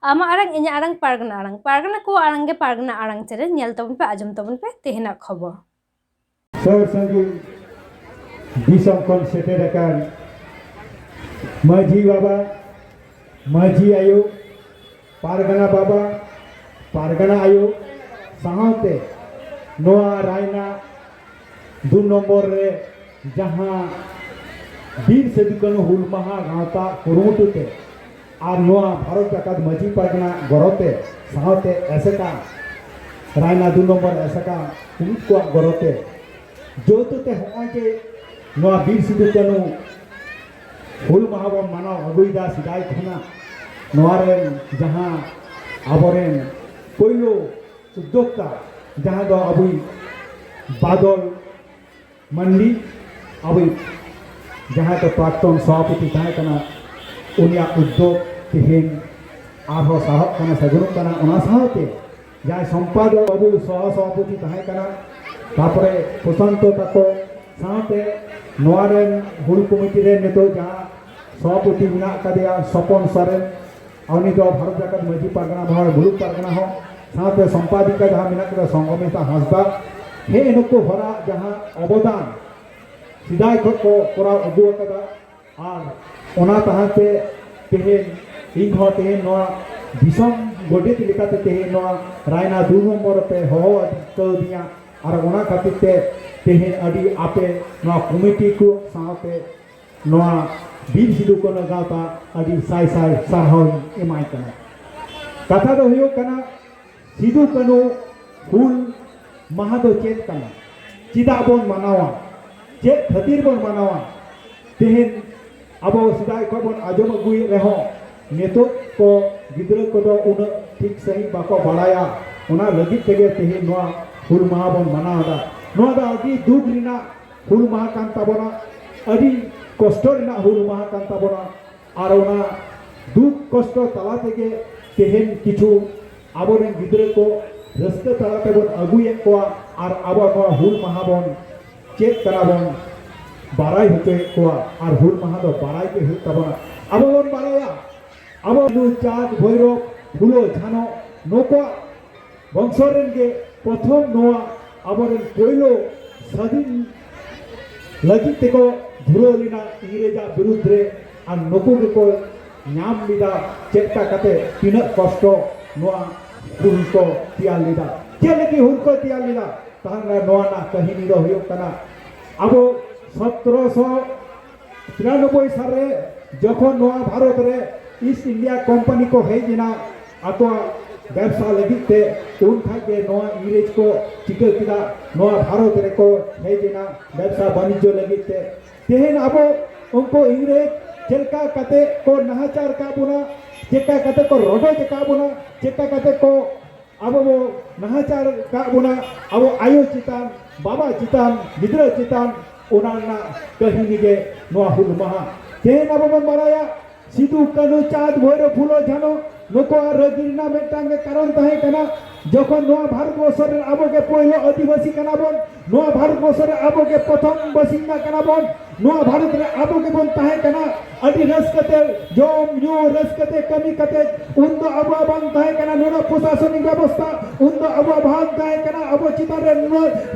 आमा आरंग इᱧ आरंग पारगना को आरंग गे पारगना आरंग चेरे ᱧᱮᱞ ᱛᱟᱵᱚᱱ ᱯᱮ ᱟᱸᱡᱚᱢ ᱛᱟᱵᱚᱱ ᱯᱮ ᱛᱮᱦᱮᱧᱟᱜ ᱠᱷᱚᱵᱚᱨ ᱥᱚᱨ ᱥᱟᱺᱜᱤᱧ ᱫᱤᱥᱚᱢ ᱠᱷᱚᱱ ᱥᱮᱴᱮᱨ ᱟᱠᱟᱱ ᱢᱟᱹᱡᱷᱤ ᱵᱟᱵᱟ ᱢᱟᱹᱡᱷᱤ ᱟᱭᱳ पारगना बाबा पारगना आयो साहते नोआ रायना 2 नंबर रे जहां बीर सिदुकानु हुल महा गावता कुरुमुटुते और नोआ भारत जाकात मजी पारगना गरोते साहते एसेका रायना 2 नंबर एसेका पुलिस को गरोते जोतुते होय के नोआ बीर सिदुकानु हुल महा बन मानाव अगुइदा सिदाय खना नोआरेन जहां आबरेन पहिलो उद्योक्ता जहां दो अबुई बादल मंडी अबुई जहां तो प्राक्तन सभापति ताहे कना उनिया उद्योग तिहिन आरो साहब कना सगुन कना उना साहते जाय संपादक अबु सह सभापति ताहे कना तापरे प्रशांत ताको साहते नोआरेन हुल कमिटी रे नेतो जहां सभापति बिना कदिया सपन सरेन अवनी दो भारत जाकात मजी पारगना भाव मुलुक पारगना हो साथे संपादिका जहां मिना कर संगमिता हंसदा हे नको हरा जहां अवदान सिदाय को कोराव अगु कदा और ओना तहाते तेहेन इन हो तेहेन नोआ दिसम गोडेत लिकाते तेहेन नोआ रायना 2 नंबर पे हो तो दिया और ओना खातिर तेहेन अडी आपे नोआ कमिटी को साथे नोआ बीर सिदुकानु गावता अडी साई साई सारहन एमाय कना कथा दो हुयो कना सिदुकानु हुल महा दो चेत कना चिदा बोन मानावा चेत खातिर बोन मानावा तेहेन अबो सिदाय को बोन आजम अगुई रेहो नेतो को गिद्र को दो उन ठीक सही बाको बड़ाया उना लगित तेगे तेहेन नोआ हुल महा बोन मानावा नोआ दा अडी दुख रिना हुल महा कान ताबोना अडी कष्टना हुल महा कान ताबोना और ओना दुख कष्ट तला तेगे तेहेन किछु आबोरेन गिद्रे को रस्ते तलाते बोन अगुए कोआ और आबो नोआ हुल महा बोन चेक कराबोन बाराय होते कोआ और हुल महा दो बाराय के हुत ताबोना आबो बोन बाराया आबो नु चाँद भैरव फुलो झानो नोको वंशरेन के प्रथम नोआ आबोरेन पहिलो स्वाधीन लगी तेको धुरोलिना इंग्रेजा विरुद्ध रे और नुकु को नाम लीदा चेका कते तीन कष्ट नोआ हुल को तियार लीदा चेलकी हुल को तियार लीदा ताहना नोआ ना कहानी दो हुयो कना अबो 1793 साल रे जखन नोआ भारत रे ईस्ट इंडिया कंपनी को हेजिना अतो व्यवसाय लगिते उन खाके नोआ इंग्रेज को चिका किदा नोआ भारत रे को हेजिना व्यवसाय वाणिज्य लगिते तेहेन अबो उनको इंग्रेज चेका कते को नहाचार का बुना चेका कते को रोडो चेका बुना चेका कते को अबो वो नहाचार का बुना अबो आयो चितान बाबा चितान गिद्र चितान उनाना कहिनी के नोआ हुल महा तेहेन अबो बन बराया सिदुकानु चाँद भैरव फुलो झानो नको रगिरना मेटांगे कारण ताहे कना जखन नोआ भारतवर्ष रे आबो के पहिलो आदिवासी कना बोन नोआ भारतवर्ष रे आबो के प्रथम बसिंदा कना बोन नोआ भारत रे आबो के बोन ताहे कना अडी रसकते जोम न्यू रसकते कमी कते उन्दो अबो बन ताहे कना नोना प्रशासनिक व्यवस्था उन्दो अबो भाग ताहे कना अबो चिता रे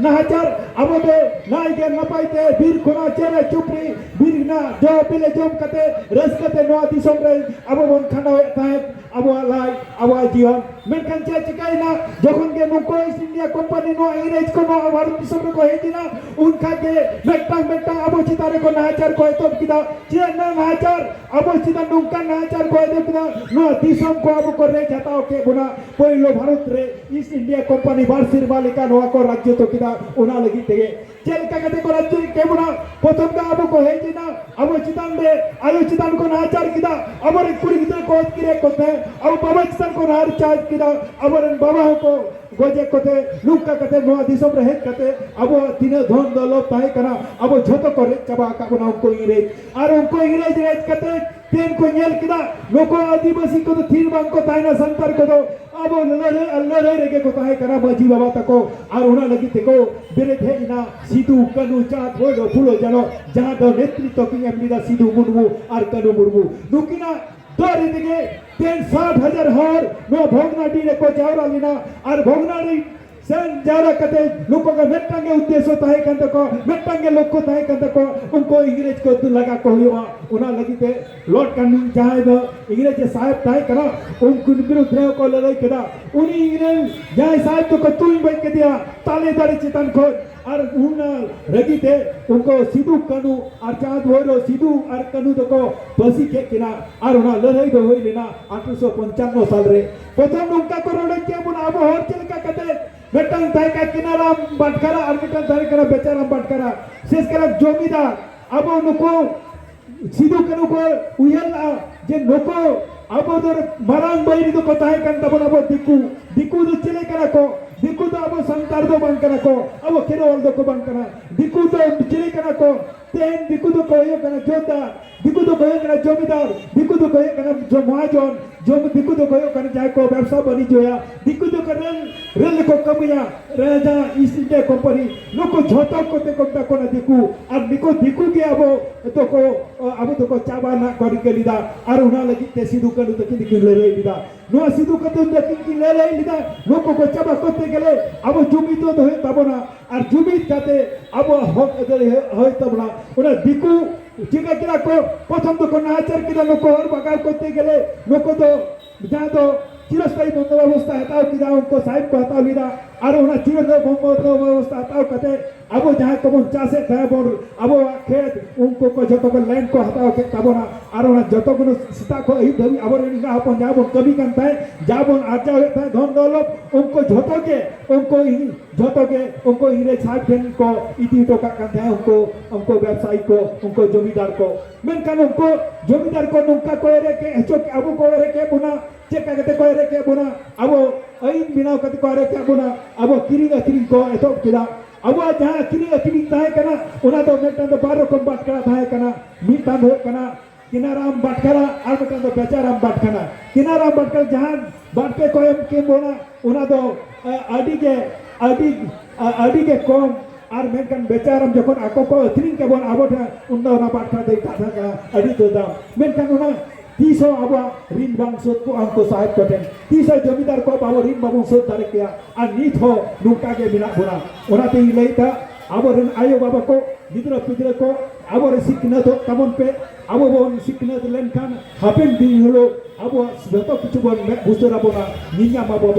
नहाचार अबो दे नाय के नपाइते बीर खुना चेरे चुपरी बीर ना जो पिले जोम कते रसकते नोआ दिसम रे अबो बन खंडा ताहे अबो लाई अबो जीवन मेनखान चे चिकाइना जखन के नुको ईस्ट इंडिया कंपनी नो इंग्रेज को नो भारत दिसम को हेजिना उनका के मेटा अबो चितारे को नहाचार को तो किदा चे नहाचार अबो चिता नुका नहाचार को दे किदा नो दिसम को अबो को रे जाताओ के बुना पहिलो भारत रे ईस्ट इंडिया कंपनी बारसिर बालिका नो को राज्य तो किदा उना लगी तेगे चेल का कते को राज्य के बुना प्रथम का अबो को हेजिना अबो चितान दे आयो चितान को नहाचार किदा अबो रे कुड़ी किदा को किरे कोते अब बाबा चितान को नहाचार किदा अबो रे बाबा को गोजे कते लुका कते नोआ दिसम रे हेत कते अब तीन धन दौलत ताहे कना अब झोतो करे चबा का बना को इंग्रेज और उनको इंग्रेज रेज कते तेन को नेल किदा नको आदिवासी को तो थीन बांग को ताइना संतर को तो अब लड़े रे को ताहे कना बाजी बाबा तको और उना लगी तेको बेरे थेना सिदुकानु चाँद भैरव फुलो जानो जहां दो नेतृत्व की एमलीदा सिदु मुर्मू और कनु Murmu नुकिना Dari dige 60,000 hor no Bhognadi re ko jawra lina ar Bhognadi sen jawra kate loko ka mettange uddesho tahe kanta ko mettange lokko tahe kanta ko unko इंग्रेज को तू लगा को हुआ उना लगी ते लॉर्ड कानून जहां दो इंग्रेज साहब ताहे करा उनको विरुद्ध रे को लड़ाई करा उनी इंग्रेज जहां साहब तो को तू ही बैठ के दिया ताले दाड़ी चितन को और उन रगी थे उनको सिद्धू कनु और चाँद भोरो सिद्धू और कनु तो को बसी के किना और उना लड़ाई दो हुई लेना 1895 साल रे प्रथम उनका को रोड के बुना अब और चल का कते बेटन ताई का किनारा बटकरा और बेटन ताई का बेचारा बटकरा शेष करा जमीदार अब उनको सिद्धू कनु को उयला जे नको अब उधर मरांग बैरी तो कोताहे kan tabon abo diku do chile kara ko diku do abo santar do bang kara ko abo kero ol do ko bang kara diku do chile kara ko ten diku do ko yo kana jota diku do ko yo kana jomidar diku do ko yo kana jo mahajon jo diku do ko yo kana jai ko ব্যবসা বাণিজ্য ya diku do ko rel ko kamiya raja east india company loko jhota kote kota kona diku ar diku ke abo to ko chaba na kori ke lida ar una lagi te sidu kanu to ki lele lida no sidu kanu to ki lele lida loko ko chaba kote gele abo jumid do hoy tabona ar jumid kate abo hok edere hoy tabona una diku चिका किला को प्रथम तो नाचर किला लोको और बगाल करते गले लोको तो जहाँ तो चिरस्थायी बंद व्यवस्था हटाओ किला उनको साहिब को हटाओ लिदा और उन्हें चिरस्थायी बंद व्यवस्था हटाओ कहते अब जहाँ कबन चासे था बोल अब खेत उनको को जो तो लैंड को हटाओ के तबना और उन्हें जो तो कोनो सीता को ही धरी अब इनका अपन जहाँ बोल कभी करता है जहाँ बोल आजा होता है धन दौलत उनको जोतो के उनको इंग्रेज साहब को इति तो का करते हैं उनको व्यवसायी को उनको जमींदार को मेनकान उनको जमींदार को नुका को रे के हेचो के अब को रे के बुना चेका कते को रे के बुना अब अइन बिना कते को रे के बुना अब किरिंग को एतो किला अब जहाँ किरिंग ताहे कना उना तो मेटन तो बारो को बात करा ताहे कना मीता हो कना किनाराम बाटकरा और मेटन तो बेचाराम बाटकना किनाराम बाटकर जहाँ बात के कोयम के बोना उना तो अडी के कम और मेनकान बेचाराम जखन आको को अखरिंग के बोन आबोटा उन्ना उना बाटका दे दादा का अडी तो दाम मेनकान उना 300 अब ऋण बांग सोद को अंको साहेब कटेन 300 जमींदार को बाबो ऋण बाबो सोद दारे किया और नीत हो नुका के बिना बुना उनाते इलेता अब ऋण आयो बाबा को गिद्र पिद्र को अब सिकनत हो तमन पे अब बोन सिकनत लेनखान हापेन दिन हलो अब जतो किछु बोन बुस्तर बोना निया मा बोन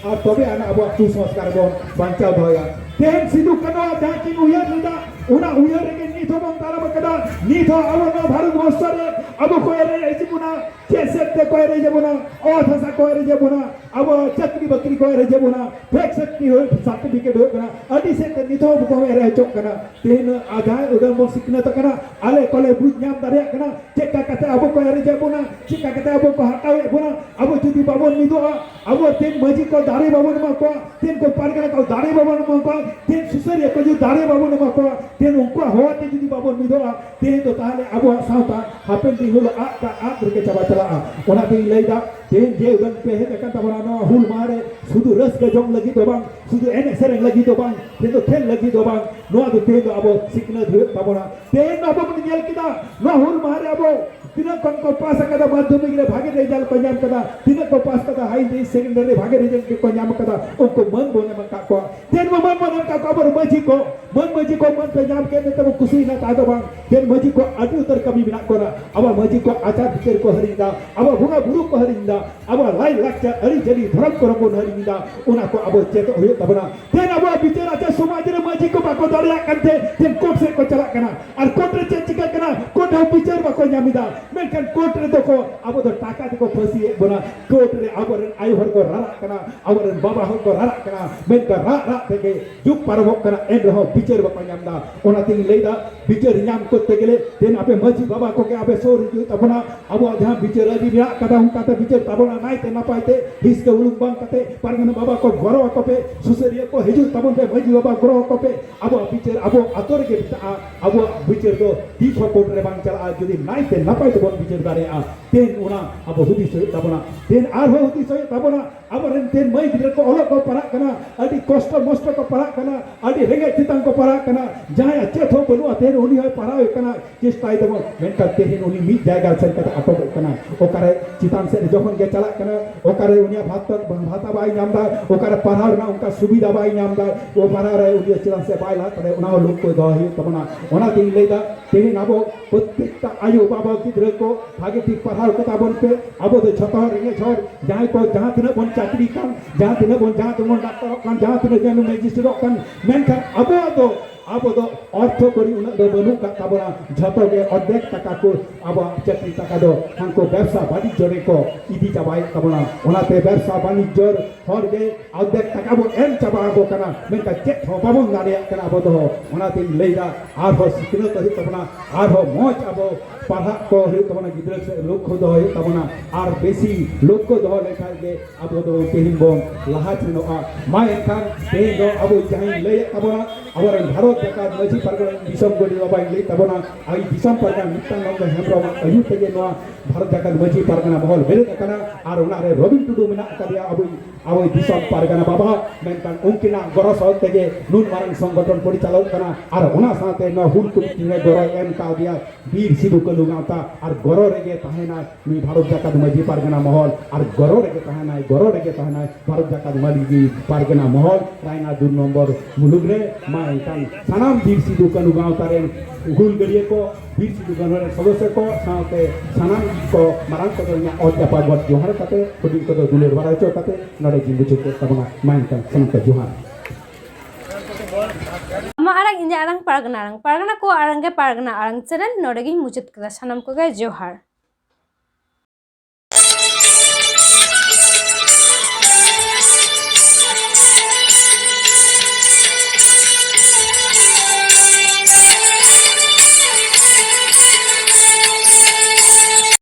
और तबे आना अब तु संस्कार बोन बांचा दोया तेन सिदु कनो जाकिन उयर लिदा उना उयर के नीथो बम तारा बकदा नीथो अब न भारत वर्ष रे अब कोयरे एजिबुना चेसेते कोयरे जेबुना ओथसा कोयरे जेबुना अब चक्री बकरी कोयरे जेबुना फेक सकती हो सर्टिफिकेट हो कना अडी से नीथो कोयरे चोक कना तेन आधाय उदम बो सिकना त कना आले कोले बुज न्याम दारे कना चेका कते अब कोयरे जेबुना चिका कते अब को हटावे बुना अब जुदी बाबन निदो अब तेन मजी को दारे बाबन मा को तेन को पारगना को दारे बाबन मा को तेन सुसरी को जो दारे बाबन मा को तेन उनको होते जुदी बाबन निदो तेन तो ताले अब साउता हापेन दी हुल आ का आ के चबा चला ओना दी लेदा तेन जे उदन पे हे कन तबरा नो हुल मारे सुदु रस के जंग लगी तो बांग सुदु एने सेरेंग लगी तो बांग तेन तो खेल लगी तो बांग नो तो तेन तो अब सिकना धुए तबरा तेन अब मन जेल किदा नो हुल मारे अब तिना कन को पास कदा माध्यमिक रे भागे रिजल्ट को नाम कदा तिना को पास कदा हाई सेकेंडरी भागे रिजल्ट को नाम कदा उनको मन बोने मन का को तेन मन का खबर मजी को मन पे नाम के तब खुशी ना ता बांग तेन मजी को अति उतर कमी बिना कोना अब मजी को आचार विचार को हरिंदा अब भुगा बुरु को हरिंदा अब लाई लाक्चा अरि जली धरम को रंगो हरिंदा उना को अब चेत होय तबना तेन अब विचार आचार समाज रे मजी को बाको दरिया कंते तेन कोर्ट से को चला कना और कोर्ट रे चिका कना कोर्ट हो विचार बाको नामिदा मेनकान कोर्ट रे तो को अब तो टाका को फसी बना कोर्ट रे अब आय हर को रारा कना अब बाबा हर को रारा कना मेनका रा तेगे जुग पारबो कना एन रहो विचार बाको नामदा ओना तिंग लेदा विचार नाम करते गेले तेन आपे मजी बाबा को के आपे सोर जु तबना अब जहां विचार अदि बिना कदा उनका ते विचार तबना नाय ते ना पाइते हिस के उलुंग बांग कते परगना बाबा को गरो को पे सुसरिया को हिजु तबन पे मजी बाबा गरो को पे अब विचार अब आतोर के अब विचार तो दी कोर्ट रे बांग चला जदि नाय ते ना पाइते बोन विचार दारे तेन उना अब हुदी से तबना तेन आर हो हुदी से तबना अब तेन मई गिद्रा को ओलो को पढ़ा कना अड़ी कष्ट मस्त को पढ़ा कना अड़ी रेंगे चितान को पढ़ा कना जहां अच्छे थो बनु तेन उनी होय पढ़ावे कना चेष्टा दबो मेनका तेन उनी मिद जायगा सेन कता अटक कना ओकारे चितान से जखन के चला कना ओकारे उनिया भाता बाई नामदा ओकारे पढ़ाव ना उनका सुविधा बाई नामदा ओ पढ़ा रे उनी चितान से बाई ला तरे उना लोग को दही तबना ओना दिन लेदा तेन आबो प्रत्येकटा आयु बाबा गिद्रा को भागे ठीक पढ़ाव कता बन पे आबो तो छतो रेंगे छोर जहां को जहां तिना बन चाकरी kan जहां तिना बन जहां तुम डाक्टर kan जहां तिना जनु मैजिस्ट्रेट kan मेनखान आबो दो अर्थ करी उना दो बनु का ताबना झतो के अर्धेक टाका को आबो चाकरी टाका दो हांको व्यवसाय वाणिज्य रे को इदी जाबाय ताबना ओनाते व्यवसाय वाणिज्य हर गे अर्धेक टाका बो एम चाबागो कना मेनका चेक हो बाबो नारिया कना आबो दो ओनाते लेदा आर हो सिकनो कहि ताबना आर हो मोच आबो पढ़ा को हे ताबना गिद्रा से लोक को दो हे ताबना आर बेसी लोक को दो लेखा के आबो दो तेहिन बोन लाहा छिनोआ मा एखान तेहिन दो आबो जहां ले ताबना अवर भारत सरकार मजी परगना दिसम गोली बाबा ले तबना आई दिसम परगना मिटान नंग हेमरम अयु तेगे नोआ भारत सरकार मजी परगना महल बेरे तकना आर उना रे रबिन टुडू मिना कदिया अबो दिसम परगना बाबा मेनकान उनकिना गरो सह तेगे नुन मारन संगठन परिचालन कना आर उना साथे न हुल कुटी रे गरो एम का दिया वीर सिधु कलु गाता आर गरो रेगे तहेना मी भारत सरकार मजी परगना महल आर गरो रेगे तहेना भारत सरकार मजी परगना महल रायना 2 नंबर मुलुग रे kan sanam bir sidu kanu gautaren gul gariye ko bir sidu kanu सदस्य को साथे sanam को marang ko nya odapa got johar kate kudin ko duler bara cho kate nade jimbu chute tabana main kan sanka johar ama arang inja arang pargana ko arang ke pargana arang channel node gi muchit kada sanam ko ga johar।